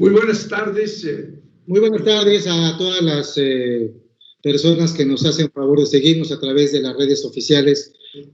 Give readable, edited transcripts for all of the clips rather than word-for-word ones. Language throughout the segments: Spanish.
Muy buenas tardes. Muy buenas tardes a todas las personas que nos hacen favor de seguirnos a través de las redes oficiales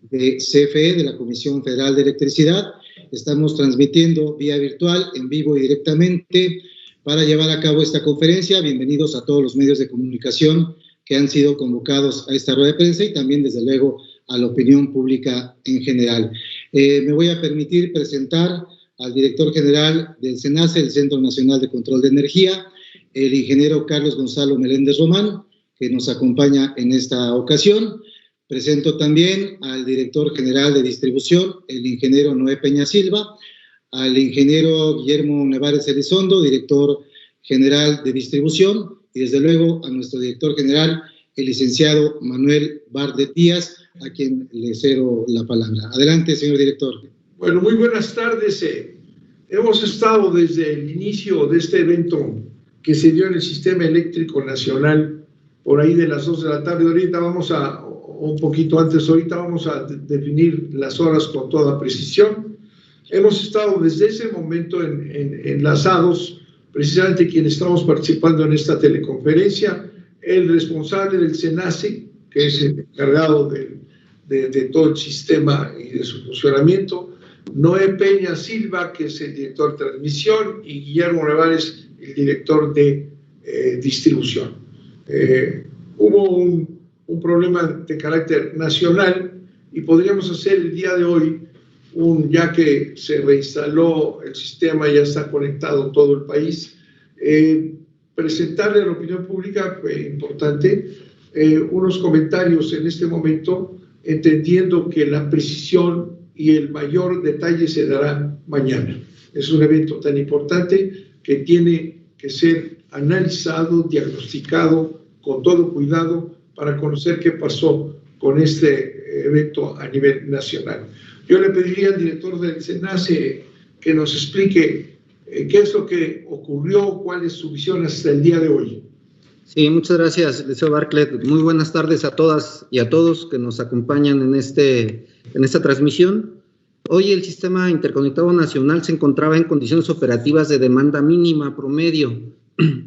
de CFE, de la Comisión Federal de Electricidad. Estamos transmitiendo vía virtual, en vivo y directamente, para llevar a cabo esta conferencia. Bienvenidos a todos los medios de comunicación que han sido convocados a esta rueda de prensa y también, desde luego, a la opinión pública en general. Me voy a permitir presentar al director general del CENACE, el Centro Nacional de Control de Energía, el ingeniero Carlos Gonzalo Meléndez Román, que nos acompaña en esta ocasión. Presento también al director general de distribución, el ingeniero Noé Peña Silva, al ingeniero Guillermo Nevares Elizondo, director general de distribución, y desde luego a nuestro director general, el licenciado Manuel Bardet Díaz, a quien le cedo la palabra. Adelante, señor director. Bueno, muy buenas tardes. Hemos estado desde el inicio de este evento que se dio en el Sistema Eléctrico Nacional, por ahí de las 2 de la tarde. Ahorita vamos a, un poquito antes, ahorita vamos a definir las horas con toda precisión. Hemos estado desde ese momento enlazados, precisamente quienes estamos participando en esta teleconferencia, el responsable del CENACE, que es el encargado de todo el sistema y de su funcionamiento, Noé Peña Silva, que es el director de transmisión, y Guillermo Nevares, el director de distribución. Hubo un problema de carácter nacional y podríamos hacer el día de hoy, ya que se reinstaló el sistema, ya está conectado todo el país, presentarle a la opinión pública, importante, unos comentarios en este momento, entendiendo que la precisión y el mayor detalle se dará mañana. Es un evento tan importante que tiene que ser analizado, diagnosticado con todo cuidado para conocer qué pasó con este evento a nivel nacional. Yo le pediría al director del CENACE que nos explique qué es lo que ocurrió, cuál es su visión hasta el día de hoy. Sí, muchas gracias, Liceo Bartlett. Muy buenas tardes a todas y a todos que nos acompañan en esta transmisión. Hoy el Sistema Interconectado Nacional se encontraba en condiciones operativas de demanda mínima promedio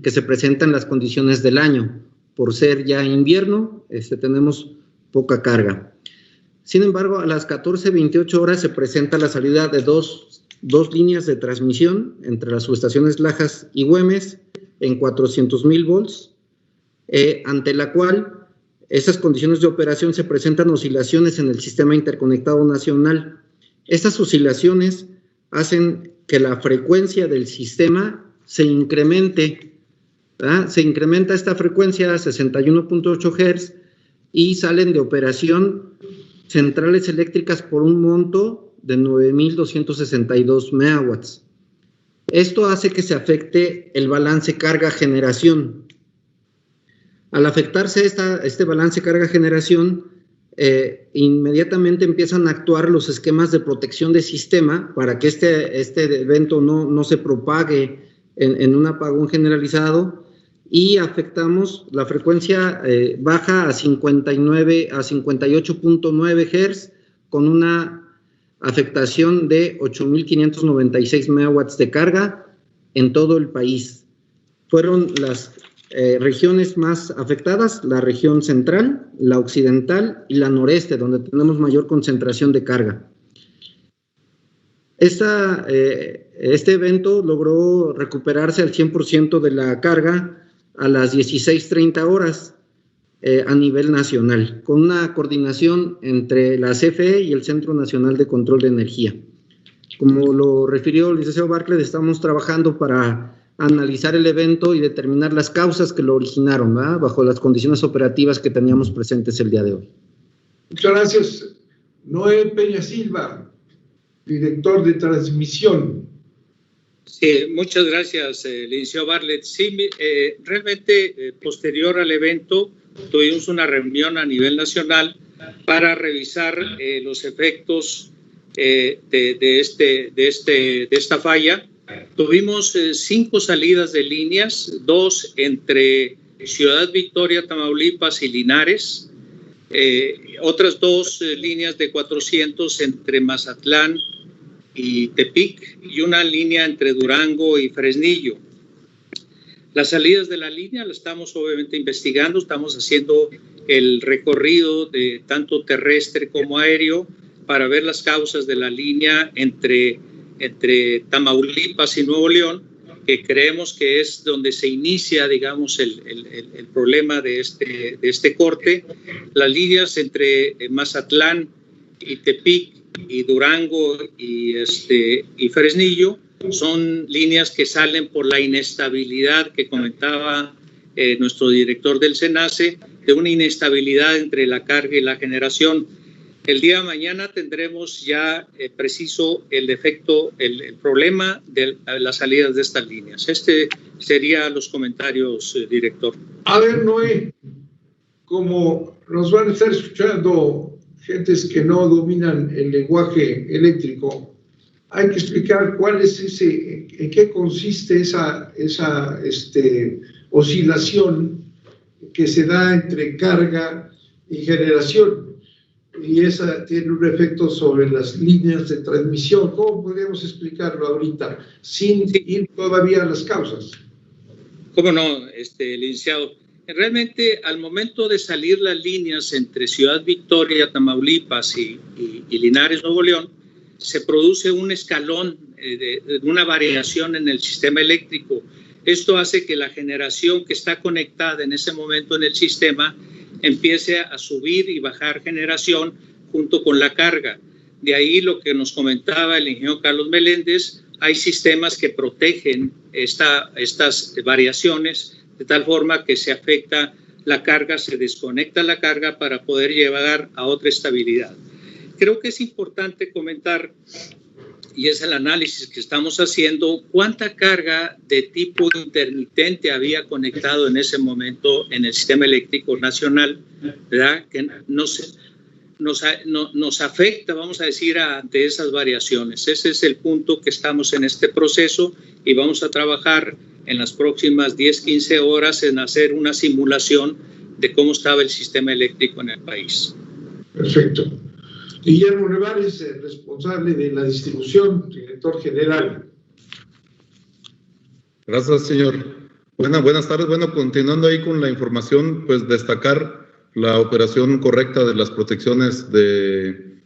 que se presenta en las condiciones del año. Por ser ya invierno, tenemos poca carga. Sin embargo, a las 14:28 horas se presenta la salida de dos líneas de transmisión entre las subestaciones Lajas y Güemes en 400,000 volts, ante la cual esas condiciones de operación se presentan oscilaciones en el Sistema Interconectado Nacional. Estas oscilaciones hacen que la frecuencia del sistema se incremente, ¿verdad? Se incrementa esta frecuencia a 61.8 Hz y salen de operación centrales eléctricas por un monto de 9,262 megawatts. Esto hace que se afecte el balance carga-generación. Al afectarse este balance carga-generación, inmediatamente empiezan a actuar los esquemas de protección de sistema para que este evento no se propague en un apagón generalizado, y afectamos la frecuencia baja a 58.9 Hz con una afectación de 8,596 megawatts de carga en todo el país. Fueron las regiones más afectadas, la región central, la occidental y la noreste, donde tenemos mayor concentración de carga. Este evento logró recuperarse al 100% de la carga a las 16:30 horas a nivel nacional, con una coordinación entre la CFE y el Centro Nacional de Control de Energía. Como lo refirió el licenciado Bartlett, estamos trabajando para analizar el evento y determinar las causas que lo originaron, ¿verdad?, bajo las condiciones operativas que teníamos presentes el día de hoy. Muchas gracias. Noé Peña Silva, director de transmisión. Sí, muchas gracias, licenciado Bartlett. Sí, realmente posterior al evento tuvimos una reunión a nivel nacional para revisar los efectos de esta falla. Tuvimos 5 salidas de líneas, 2 entre Ciudad Victoria, Tamaulipas y Linares, otras 2 líneas de 400 entre Mazatlán y Tepic, y una línea entre Durango y Fresnillo. Las salidas de la línea las estamos obviamente investigando, estamos haciendo el recorrido de tanto terrestre como aéreo para ver las causas de la línea entre Tamaulipas y Nuevo León, que creemos que es donde se inicia, digamos, el problema de este corte. Las líneas entre Mazatlán y Tepic y Durango y Fresnillo son líneas que salen por la inestabilidad que comentaba nuestro director del SENACE, de una inestabilidad entre la carga y la generación. El día de mañana tendremos ya preciso el defecto, el problema de las salidas de estas líneas. Serían los comentarios, director. A ver, Noé, como nos van a estar escuchando gentes que no dominan el lenguaje eléctrico, hay que explicar cuál es en qué consiste esa oscilación que se da entre carga y generación. Y esa tiene un efecto sobre las líneas de transmisión. ¿Cómo podríamos explicarlo ahorita sin ir todavía a las causas? ¿Cómo no, licenciado? Realmente, al momento de salir las líneas entre Ciudad Victoria, Tamaulipas y Linares, Nuevo León, se produce un escalón, una variación en el sistema eléctrico. Esto hace que la generación que está conectada en ese momento en el sistema empiece a subir y bajar generación junto con la carga. De ahí lo que nos comentaba el ingeniero Carlos Meléndez, hay sistemas que protegen estas variaciones de tal forma que se afecta la carga, se desconecta la carga para poder llevar a otra estabilidad. Creo que es importante comentar, y es el análisis que estamos haciendo, cuánta carga de tipo intermitente había conectado en ese momento en el sistema eléctrico nacional, ¿verdad? Que nos afecta, vamos a decir, ante esas variaciones. Ese es el punto que estamos en este proceso y vamos a trabajar en las próximas 10-15 horas en hacer una simulación de cómo estaba el sistema eléctrico en el país. Perfecto. Guillermo Nevares, responsable de la distribución, director general. Gracias, señor. Buenas tardes. Bueno, continuando ahí con la información, pues destacar la operación correcta de las protecciones de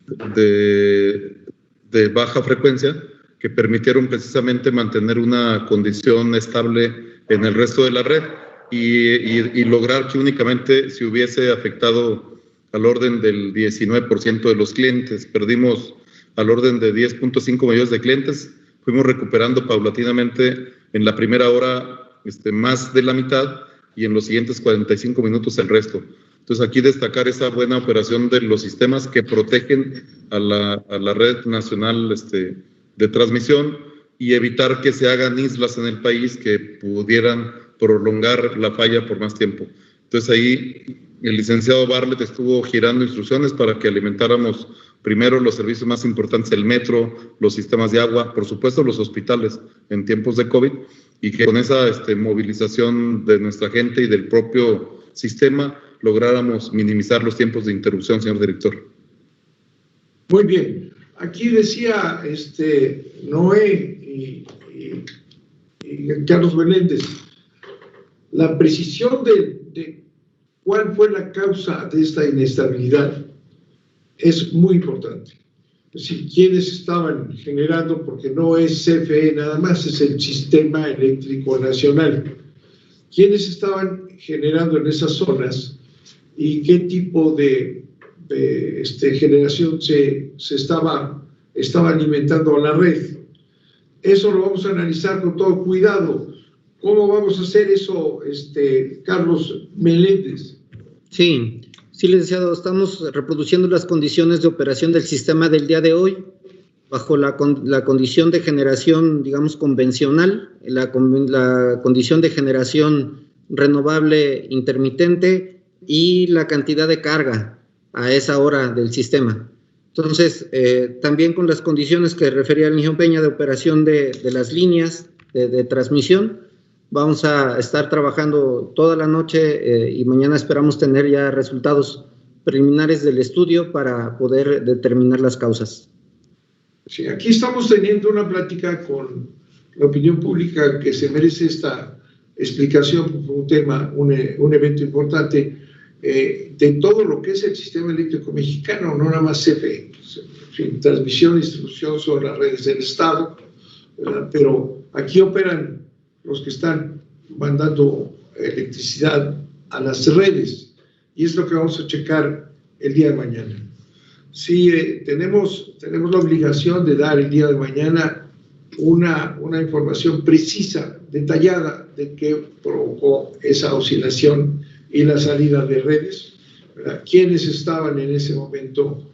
baja frecuencia que permitieron precisamente mantener una condición estable en el resto de la red y lograr que únicamente se hubiese afectado al orden del 19% de los clientes. Perdimos al orden de 10.5 millones de clientes. Fuimos recuperando paulatinamente en la primera hora más de la mitad y en los siguientes 45 minutos el resto. Entonces aquí destacar esa buena operación de los sistemas que protegen a la red nacional de transmisión y evitar que se hagan islas en el país que pudieran prolongar la falla por más tiempo. Entonces ahí el licenciado Bartlett estuvo girando instrucciones para que alimentáramos primero los servicios más importantes, el metro, los sistemas de agua, por supuesto los hospitales en tiempos de COVID, y que con esa movilización de nuestra gente y del propio sistema lográramos minimizar los tiempos de interrupción, señor director. Muy bien. Aquí decía Noé y Carlos Meléndez, la precisión de cuál fue la causa de esta inestabilidad es muy importante. Es decir, quiénes estaban generando, porque no es CFE nada más, es el Sistema Eléctrico Nacional. ¿Quiénes estaban generando en esas zonas y qué tipo de generación se estaba alimentando a la red? Eso lo vamos a analizar con todo cuidado. ¿Cómo vamos a hacer eso, Carlos Meléndez? Sí, licenciado, estamos reproduciendo las condiciones de operación del sistema del día de hoy bajo la condición de generación, digamos, convencional, la condición de generación renovable intermitente y la cantidad de carga a esa hora del sistema. Entonces, también con las condiciones que refería el ingeniero Peña de operación de las líneas de transmisión, vamos a estar trabajando toda la noche y mañana esperamos tener ya resultados preliminares del estudio para poder determinar las causas. Sí, aquí estamos teniendo una plática con la opinión pública que se merece esta explicación por un tema, un evento importante de todo lo que es el sistema eléctrico mexicano, no nada más CFE. En fin, transmisión y distribución son las redes del Estado, ¿verdad? Pero aquí operan los que están mandando electricidad a las redes, y es lo que vamos a checar el día de mañana. Sí, tenemos la obligación de dar el día de mañana una información precisa, detallada, de qué provocó esa oscilación y la salida de redes, ¿verdad? Quiénes estaban en ese momento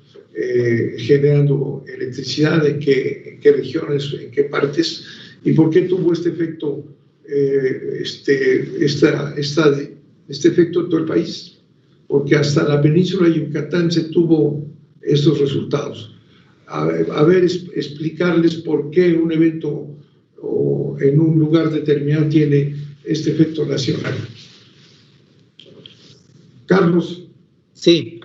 generando electricidad, en qué regiones, en qué partes, y por qué tuvo este efecto, este efecto en todo el país, porque hasta la península de Yucatán se tuvo estos resultados. A ver, explicarles por qué un evento o en un lugar determinado tiene este efecto nacional. Carlos. Sí,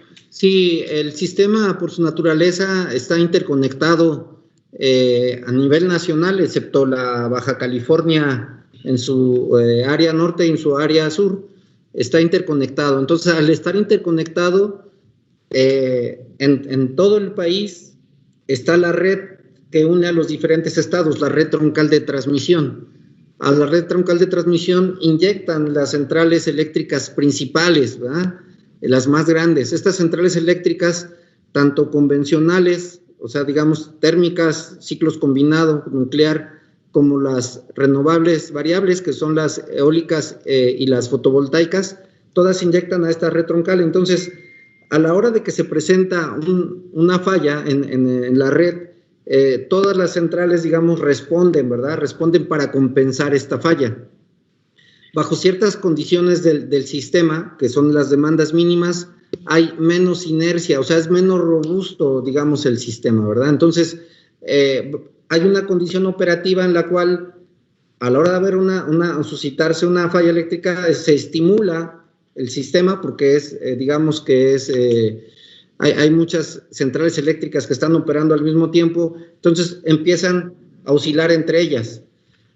el sistema por su naturaleza está interconectado a nivel nacional, excepto la Baja California en su área norte y en su área sur, está interconectado. Entonces, al estar interconectado en todo el país, está la red que une a los diferentes estados, la red troncal de transmisión. A la red troncal de transmisión inyectan las centrales eléctricas principales, ¿verdad? Las más grandes. Estas centrales eléctricas, tanto convencionales, o sea, digamos, térmicas, ciclos combinados, nuclear, como las renovables variables, que son las eólicas y las fotovoltaicas, todas inyectan a esta red troncal. Entonces, a la hora de que se presenta una falla en la red, todas las centrales, digamos, responden, ¿verdad? Responden para compensar esta falla. Bajo ciertas condiciones del sistema, que son las demandas mínimas, hay menos inercia, o sea, es menos robusto, digamos, el sistema, ¿verdad? Entonces, hay una condición operativa en la cual, a la hora de haber suscitarse una falla eléctrica, se estimula el sistema, porque es, digamos que es, hay muchas centrales eléctricas que están operando al mismo tiempo, entonces empiezan a oscilar entre ellas.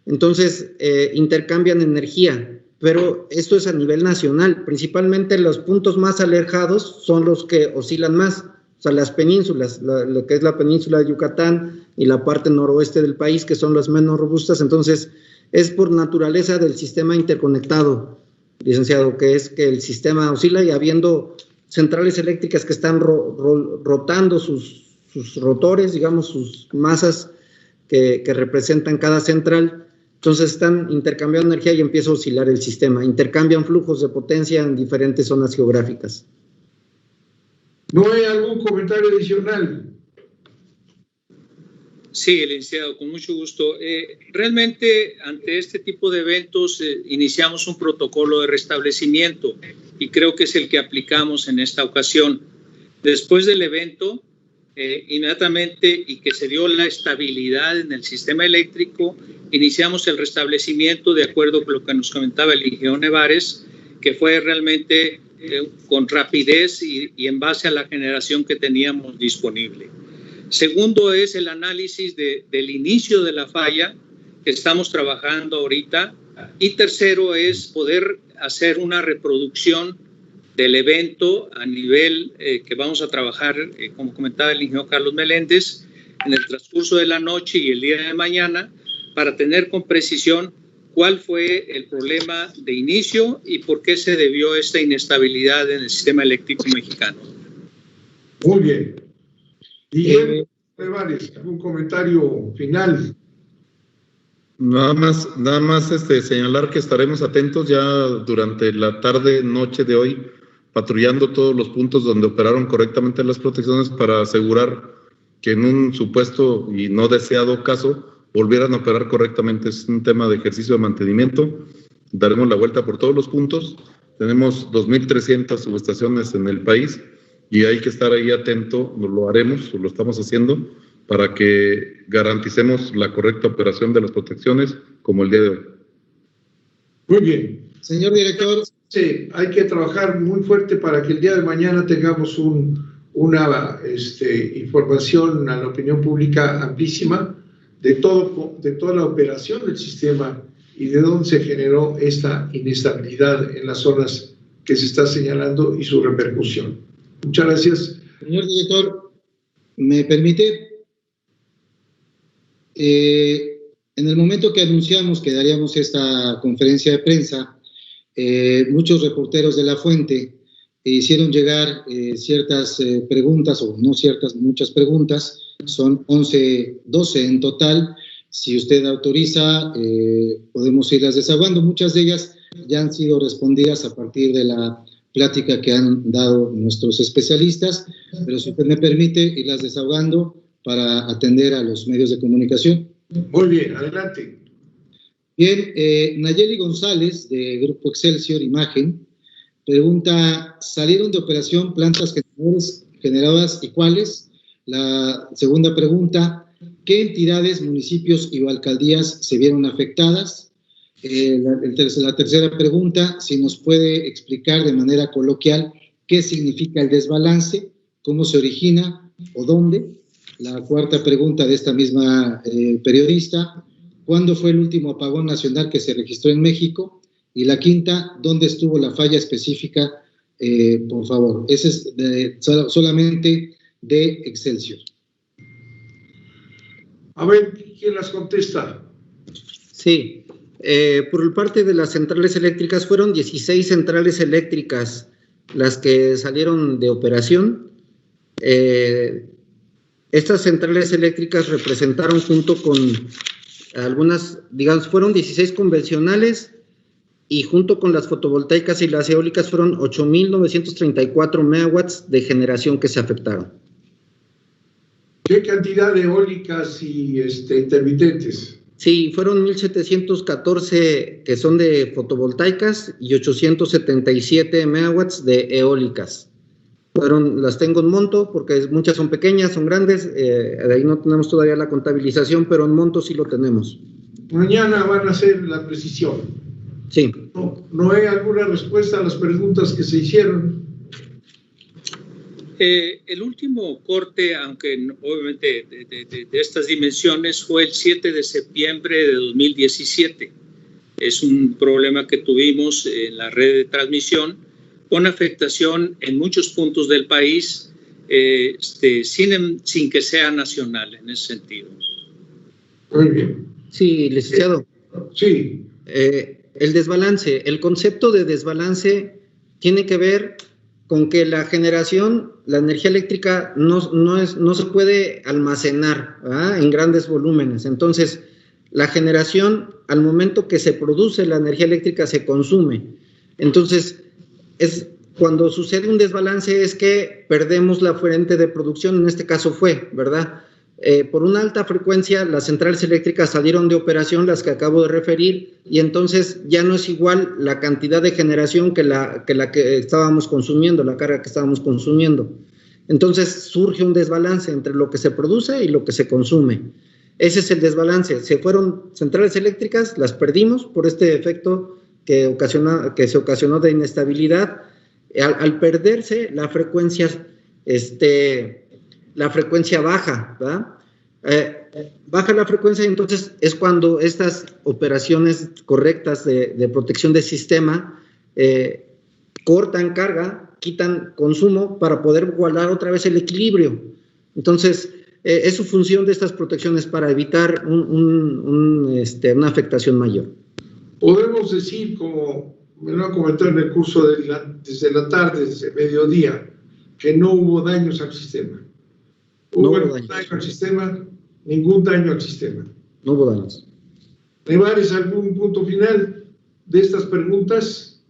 Entonces, intercambian energía, pero esto es a nivel nacional. Principalmente los puntos más alejados son los que oscilan más, o sea, las penínsulas, lo que es la península de Yucatán y la parte noroeste del país, que son las menos robustas. Entonces, es por naturaleza del sistema interconectado, licenciado, que es que el sistema oscila, y habiendo centrales eléctricas que están rotando sus rotores, digamos, sus masas que representan cada central. Entonces están intercambiando energía y empieza a oscilar el sistema. Intercambian flujos de potencia en diferentes zonas geográficas. ¿No hay algún comentario adicional? Sí, licenciado, con mucho gusto. Realmente, ante este tipo de eventos, iniciamos un protocolo de restablecimiento y creo que es el que aplicamos en esta ocasión. Después del evento, inmediatamente, y que se dio la estabilidad en el sistema eléctrico, iniciamos el restablecimiento de acuerdo con lo que nos comentaba el ingeniero Nevares, que fue realmente con rapidez y en base a la generación que teníamos disponible. Segundo es el análisis del inicio de la falla, que estamos trabajando ahorita. Y tercero es poder hacer una reproducción del evento a nivel que vamos a trabajar, como comentaba el ingeniero Carlos Meléndez, en el transcurso de la noche y el día de mañana, para tener con precisión cuál fue el problema de inicio y por qué se debió esta inestabilidad en el sistema eléctrico mexicano. Muy bien. Guillermo Nevares, ¿algún comentario final? Nada más señalar que estaremos atentos ya durante la tarde, noche de hoy, patrullando todos los puntos donde operaron correctamente las protecciones para asegurar que en un supuesto y no deseado caso volvieran a operar correctamente. Es un tema de ejercicio de mantenimiento. Daremos la vuelta por todos los puntos. Tenemos 2.300 subestaciones en el país y hay que estar ahí atento. Lo haremos, lo estamos haciendo, para que garanticemos la correcta operación de las protecciones como el día de hoy. Muy bien. Señor director. Sí, hay que trabajar muy fuerte para que el día de mañana tengamos una información a la opinión pública amplísima de toda la operación del sistema y de dónde se generó esta inestabilidad en las zonas que se está señalando y su repercusión. Muchas gracias. Señor director, ¿me permite? En el momento que anunciamos que daríamos esta conferencia de prensa, muchos reporteros de La Fuente hicieron llegar ciertas preguntas, o no ciertas, muchas preguntas, son 12 en total. Si usted autoriza, podemos irlas desahogando. Muchas de ellas ya han sido respondidas a partir de la plática que han dado nuestros especialistas, pero si usted me permite, irlas desahogando para atender a los medios de comunicación. Muy bien, adelante. Bien, Nayeli González, de Grupo Excelsior Imagen, pregunta, ¿salieron de operación plantas generadoras y cuáles? La segunda pregunta, ¿qué entidades, municipios y alcaldías se vieron afectadas? La tercera pregunta, si nos puede explicar de manera coloquial qué significa el desbalance, cómo se origina o dónde. La cuarta pregunta de esta misma periodista, ¿cuándo fue el último apagón nacional que se registró en México? Y la quinta, ¿dónde estuvo la falla específica? Por favor, ese es solamente de Excelsior. A ver, ¿quién las contesta? Sí, por parte de las centrales eléctricas fueron 16 centrales eléctricas las que salieron de operación. Estas centrales eléctricas representaron junto con algunas, digamos, fueron 16 convencionales y junto con las fotovoltaicas y las eólicas fueron 8.934 megawatts de generación que se afectaron. ¿Qué cantidad de eólicas y intermitentes? Sí, fueron 1.714 que son de fotovoltaicas y 877 megawatts de eólicas. Las tengo en monto porque muchas son pequeñas, son grandes, de ahí no tenemos todavía la contabilización, pero en monto sí lo tenemos. Mañana van a hacer la precisión. Sí. ¿No hay alguna respuesta a las preguntas que se hicieron? El último corte, aunque obviamente de estas dimensiones, fue el 7 de septiembre de 2017. Es un problema que tuvimos en la red de transmisión, con afectación en muchos puntos del país, sin que sea nacional en ese sentido. Muy bien. Sí, licenciado. Sí. El desbalance, el concepto de desbalance tiene que ver con que la generación, la energía eléctrica no se puede almacenar, ¿verdad?, en grandes volúmenes. Entonces, la generación, al momento que se produce la energía eléctrica, se consume. Entonces, cuando sucede un desbalance es que perdemos la fuente de producción, en este caso fue, ¿verdad? Por una alta frecuencia, las centrales eléctricas salieron de operación, las que acabo de referir, y entonces ya no es igual la cantidad de generación que la que estábamos consumiendo, la carga que estábamos consumiendo. Entonces surge un desbalance entre lo que se produce y lo que se consume. Ese es el desbalance. Se fueron centrales eléctricas, las perdimos por este efecto que se ocasionó de inestabilidad. Al perderse la frecuencia baja, ¿verdad? Baja la frecuencia y entonces es cuando estas operaciones correctas de protección del sistema cortan carga, quitan consumo para poder igualar otra vez el equilibrio. Entonces, es su función de estas protecciones para evitar una afectación mayor. Podemos decir, como me lo han comentado en el curso desde la tarde, desde mediodía, que no hubo daños al sistema. ¿Hubo algún daño al sistema? Ningún daño al sistema. No hubo daños. ¿Nevares algún punto final de estas preguntas?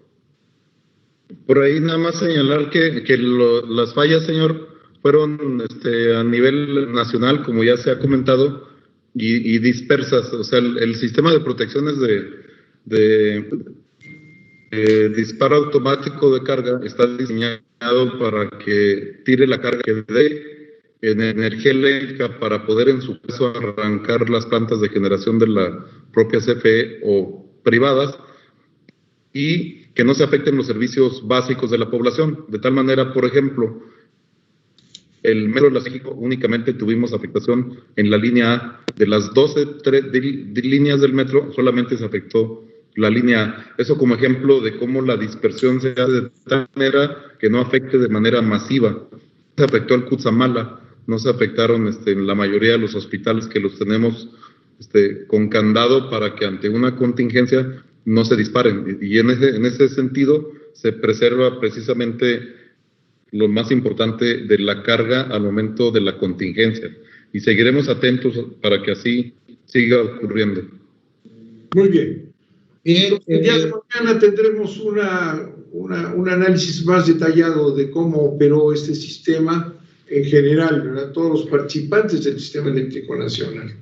Por ahí nada más señalar que las fallas, señor, fueron a nivel nacional, como ya se ha comentado, y dispersas. O sea, el sistema de protecciones de disparo automático de carga está diseñado para que tire la carga que dé en energía eléctrica para poder en su caso arrancar las plantas de generación de la propia CFE o privadas y que no se afecten los servicios básicos de la población. De tal manera, por ejemplo, El Metro de la Ciudad de México únicamente tuvimos afectación en la línea A. De las 12 líneas del metro, solamente se afectó la línea A. Eso como ejemplo de cómo la dispersión se hace de tal manera que no afecte de manera masiva. Se afectó al Cutzamala, no se afectaron en la mayoría de los hospitales que los tenemos con candado para que ante una contingencia no se disparen. Y en ese sentido se preserva precisamente lo más importante de la carga al momento de la contingencia. Y seguiremos atentos para que así siga ocurriendo. Muy bien. El día de mañana tendremos un análisis más detallado de cómo operó este sistema en general, ¿verdad? Todos los participantes del Sistema Eléctrico Nacional.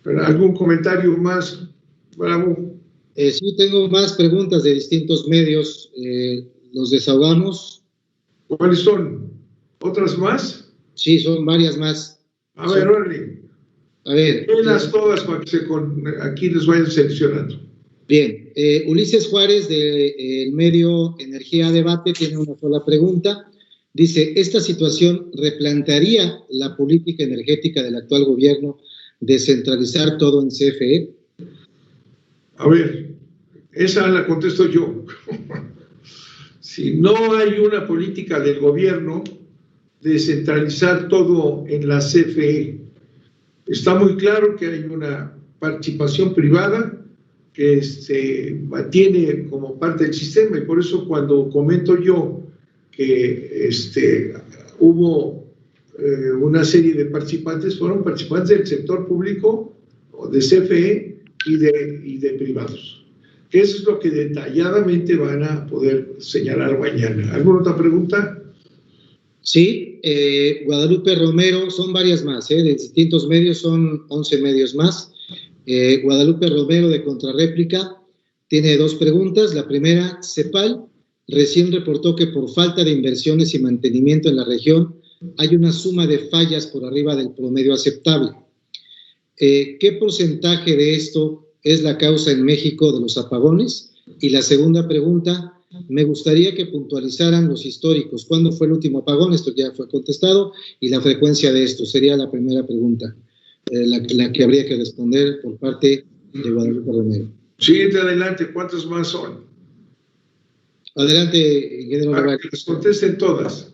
¿Verdad? ¿Algún comentario más, Bravo? Sí, tengo más preguntas de distintos medios. ¿Los desahogamos? ¿Cuáles son? ¿Otras más? Sí, son varias más. A ver, órale. A ver. Las todas para que aquí les vayan seleccionando. Bien. Ulises Juárez, del medio Energía Debate, tiene una sola pregunta. Dice, ¿esta situación replantearía la política energética del actual gobierno de centralizar todo en CFE? A ver, esa la contesto yo. Si no hay una política del gobierno de centralizar todo en la CFE, está muy claro que hay una participación privada que se mantiene como parte del sistema, y por eso cuando comento yo que hubo una serie de participantes, fueron participantes del sector público, o de CFE y de privados. Eso es lo que detalladamente van a poder señalar mañana. ¿Alguna otra pregunta? Sí, Guadalupe Romero, son varias más, de distintos medios, son 11 medios más. Guadalupe Romero, de Contrarréplica, tiene dos preguntas. La primera, CEPAL recién reportó que por falta de inversiones y mantenimiento en la región hay una suma de fallas por arriba del promedio aceptable. ¿Qué porcentaje de esto es la causa en México de los apagones? Y la segunda pregunta, me gustaría que puntualizaran los históricos. ¿Cuándo fue el último apagón? Esto ya fue contestado. Y la frecuencia de esto sería la primera pregunta, la que habría que responder por parte de Guadalupe Romero. Siguiente, adelante. ¿Cuántas más son? Adelante, ingeniero. Para que les contesten todas.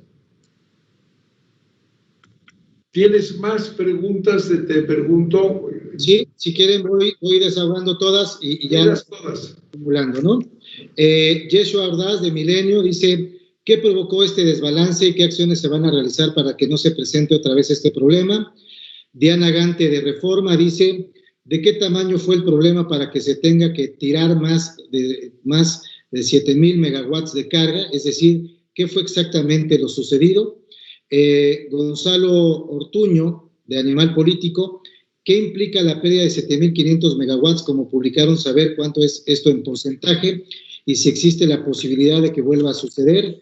¿Tienes más preguntas? Te pregunto. Sí, si quieren voy desahogando todas y ya todas. Acumulando, ¿no? Yeshua Ordaz, de Milenio, dice, ¿qué provocó este desbalance y qué acciones se van a realizar para que no se presente otra vez este problema? Diana Gante, de Reforma, dice, ¿de qué tamaño fue el problema para que se tenga que tirar más de 7,000 megawatts de carga? Es decir, ¿qué fue exactamente lo sucedido? Gonzalo Ortuño, de Animal Político, ¿qué implica la pérdida de 7,500 megawatts? Como publicaron, saber cuánto es esto en porcentaje y si existe la posibilidad de que vuelva a suceder.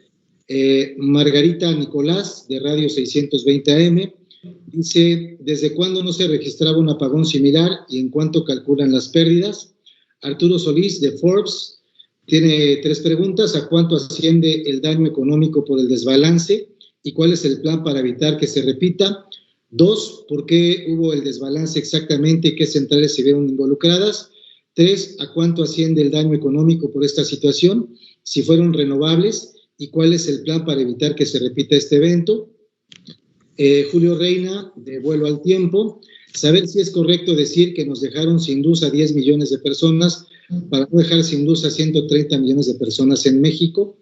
Margarita Nicolás, de Radio 620 AM, dice, ¿desde cuándo no se registraba un apagón similar y en cuánto calculan las pérdidas? Arturo Solís, de Forbes, tiene 3 preguntas. ¿A cuánto asciende el daño económico por el desbalance? ¿Y cuál es el plan para evitar que se repita? 2, ¿por qué hubo el desbalance exactamente y qué centrales se vieron involucradas? 3, ¿a cuánto asciende el daño económico por esta situación? Si fueron renovables, ¿y cuál es el plan para evitar que se repita este evento? Julio Reina, de Vuelo al Tiempo, saber si es correcto decir que nos dejaron sin luz a 10 millones de personas para no dejar sin luz a 130 millones de personas en México.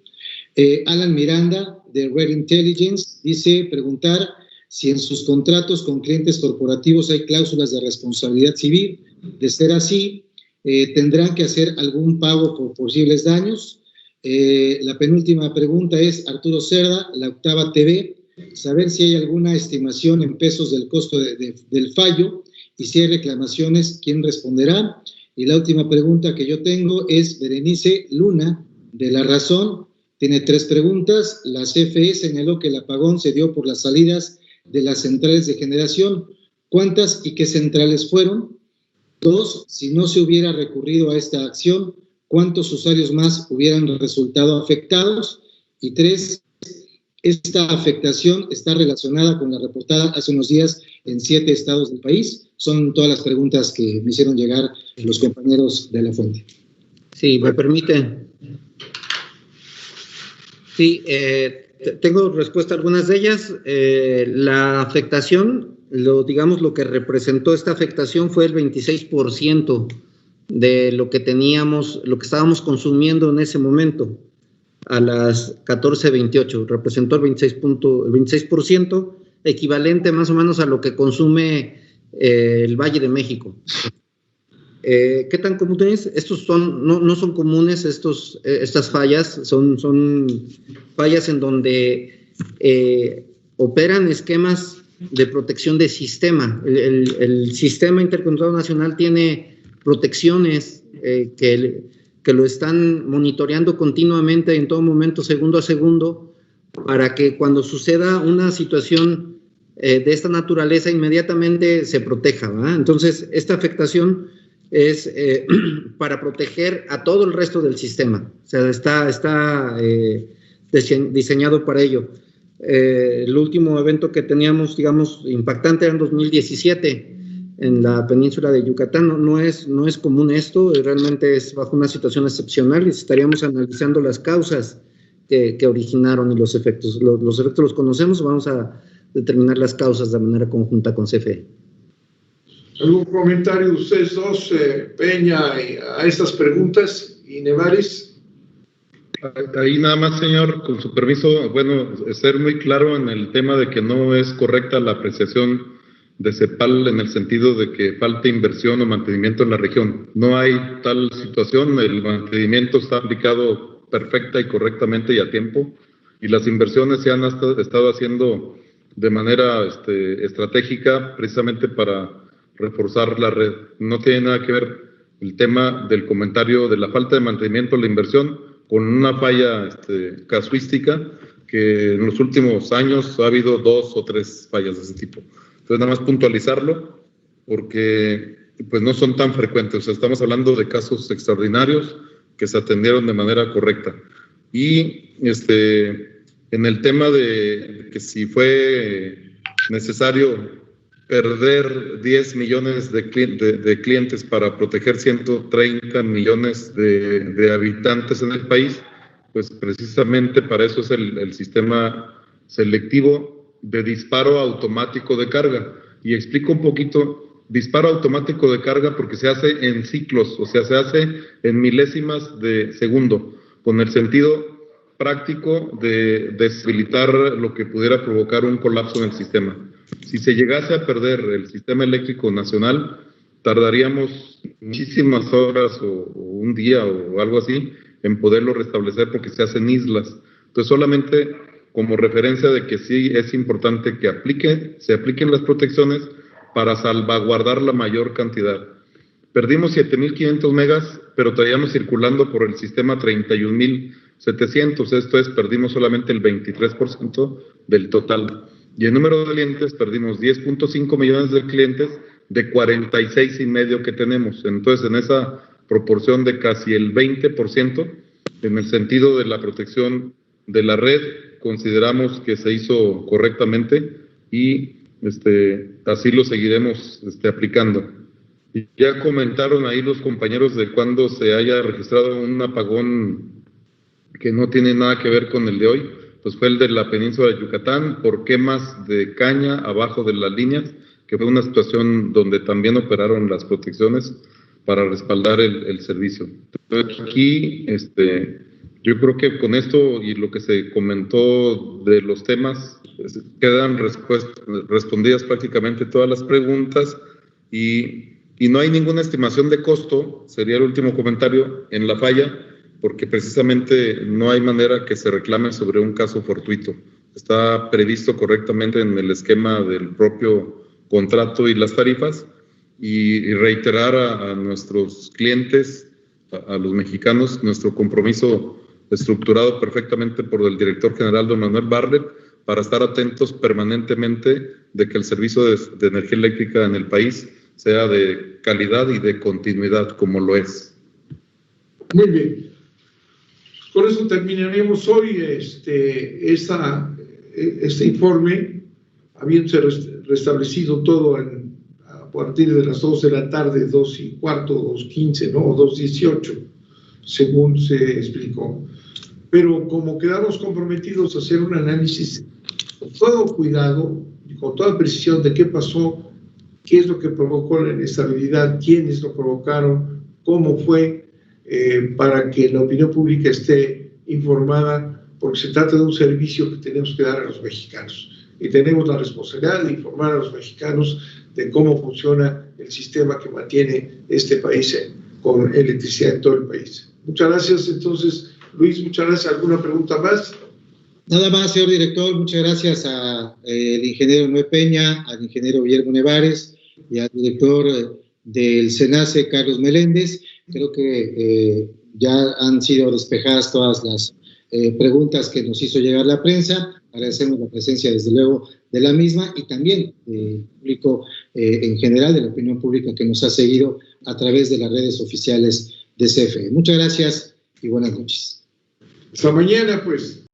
Alan Miranda, de Red Intelligence, dice, preguntar si en sus contratos con clientes corporativos hay cláusulas de responsabilidad civil. De ser así, ¿tendrán que hacer algún pago por posibles daños? La penúltima pregunta es Arturo Cerda, La Octava TV, saber si hay alguna estimación en pesos del costo del fallo y si hay reclamaciones, ¿quién responderá? Y la última pregunta que yo tengo es Berenice Luna, de La Razón, tiene 3 preguntas. La CFE señaló que el apagón se dio por las salidas de las centrales de generación. ¿Cuántas y qué centrales fueron? 2, si no se hubiera recurrido a esta acción, ¿cuántos usuarios más hubieran resultado afectados? Y 3, Esta afectación está relacionada con la reportada hace unos días en 7 estados del país. Son todas las preguntas que me hicieron llegar los compañeros de la fuente. Sí, me permite. Sí, tengo respuesta a algunas de ellas. La afectación, lo que representó esta afectación fue el 26% de lo que teníamos, lo que estábamos consumiendo en ese momento, a las 14:28. Representó el 26%, equivalente más o menos a lo que consume el Valle de México. ¿Qué tan comunes? Estos no son comunes, estas fallas, son fallas en donde operan esquemas de protección de sistema. El Sistema Interconectado Nacional tiene protecciones que lo están monitoreando continuamente, en todo momento, segundo a segundo, para que cuando suceda una situación de esta naturaleza, inmediatamente se proteja, ¿verdad? Entonces, esta afectación es para proteger a todo el resto del sistema. O sea, está diseñado para ello. El último evento que teníamos, digamos, impactante era en 2017 en la península de Yucatán. No es común esto, realmente es bajo una situación excepcional y estaríamos analizando las causas que originaron y los efectos. Los efectos los conocemos, vamos a determinar las causas de manera conjunta con CFE. ¿Algún comentario de ustedes dos, Peña, a estas preguntas y Nevares? Ahí nada más, señor, con su permiso, bueno, ser muy claro en el tema de que no es correcta la apreciación de CEPAL en el sentido de que falta inversión o mantenimiento en la región. No hay tal situación, el mantenimiento está aplicado perfecta y correctamente y a tiempo, y las inversiones se han estado haciendo de manera estratégica precisamente para reforzar la red. No tiene nada que ver el tema del comentario de la falta de mantenimiento de la inversión con una falla casuística que en los últimos años ha habido 2 o 3 fallas de ese tipo. Entonces, nada más puntualizarlo, porque pues no son tan frecuentes. O sea, estamos hablando de casos extraordinarios que se atendieron de manera correcta. Y en el tema de que si fue necesario perder 10 millones de clientes para proteger 130 millones de habitantes en el país, pues precisamente para eso es el sistema selectivo de disparo automático de carga. Y explico un poquito, disparo automático de carga porque se hace en ciclos, o sea, se hace en milésimas de segundo, con el sentido práctico de deshabilitar lo que pudiera provocar un colapso en el sistema. Si se llegase a perder el sistema eléctrico nacional, tardaríamos muchísimas horas o un día o algo así en poderlo restablecer porque se hacen islas. Entonces, solamente como referencia de que sí es importante que se apliquen las protecciones para salvaguardar la mayor cantidad. Perdimos 7.500 megas, pero traíamos circulando por el sistema 31.700, esto es, perdimos solamente el 23% del total. Y en número de clientes perdimos 10.5 millones de clientes de 46.5 que tenemos. Entonces, en esa proporción de casi el 20%, en el sentido de la protección de la red, consideramos que se hizo correctamente y así lo seguiremos aplicando. Y ya comentaron ahí los compañeros de cuando se haya registrado un apagón que no tiene nada que ver con el de hoy, pues fue el de la península de Yucatán, por quemas de caña abajo de las líneas, que fue una situación donde también operaron las protecciones para respaldar el servicio. Entonces, aquí, yo creo que con esto y lo que se comentó de los temas, pues, quedan respondidas prácticamente todas las preguntas y no hay ninguna estimación de costo, sería el último comentario, en la falla, porque precisamente no hay manera que se reclame sobre un caso fortuito. Está previsto correctamente en el esquema del propio contrato y las tarifas, y reiterar a nuestros clientes, a los mexicanos, nuestro compromiso estructurado perfectamente por el director general, don Manuel Bartlett, para estar atentos permanentemente de que el servicio de energía eléctrica en el país sea de calidad y de continuidad, como lo es. Muy bien. Con eso terminaremos hoy esta este informe, habiéndose restablecido todo a partir de las 2 de la tarde, 2:15, 2:15, ¿no? O 2:18, según se explicó. Pero como quedamos comprometidos a hacer un análisis con todo cuidado y con toda precisión de qué pasó, qué es lo que provocó la inestabilidad, quiénes lo provocaron, cómo fue, para que la opinión pública esté informada, porque se trata de un servicio que tenemos que dar a los mexicanos. Y tenemos la responsabilidad de informar a los mexicanos de cómo funciona el sistema que mantiene este país con electricidad en todo el país. Muchas gracias. Entonces, Luis, muchas gracias. ¿Alguna pregunta más? Nada más, señor director. Muchas gracias al ingeniero Noé Peña, al ingeniero Guillermo Nevares y al director del SENACE, Carlos Meléndez. Creo que ya han sido despejadas todas las preguntas que nos hizo llegar la prensa. Agradecemos la presencia, desde luego, de la misma y también del público en general, de la opinión pública que nos ha seguido a través de las redes oficiales de CFE. Muchas gracias y buenas noches. Hasta mañana, pues.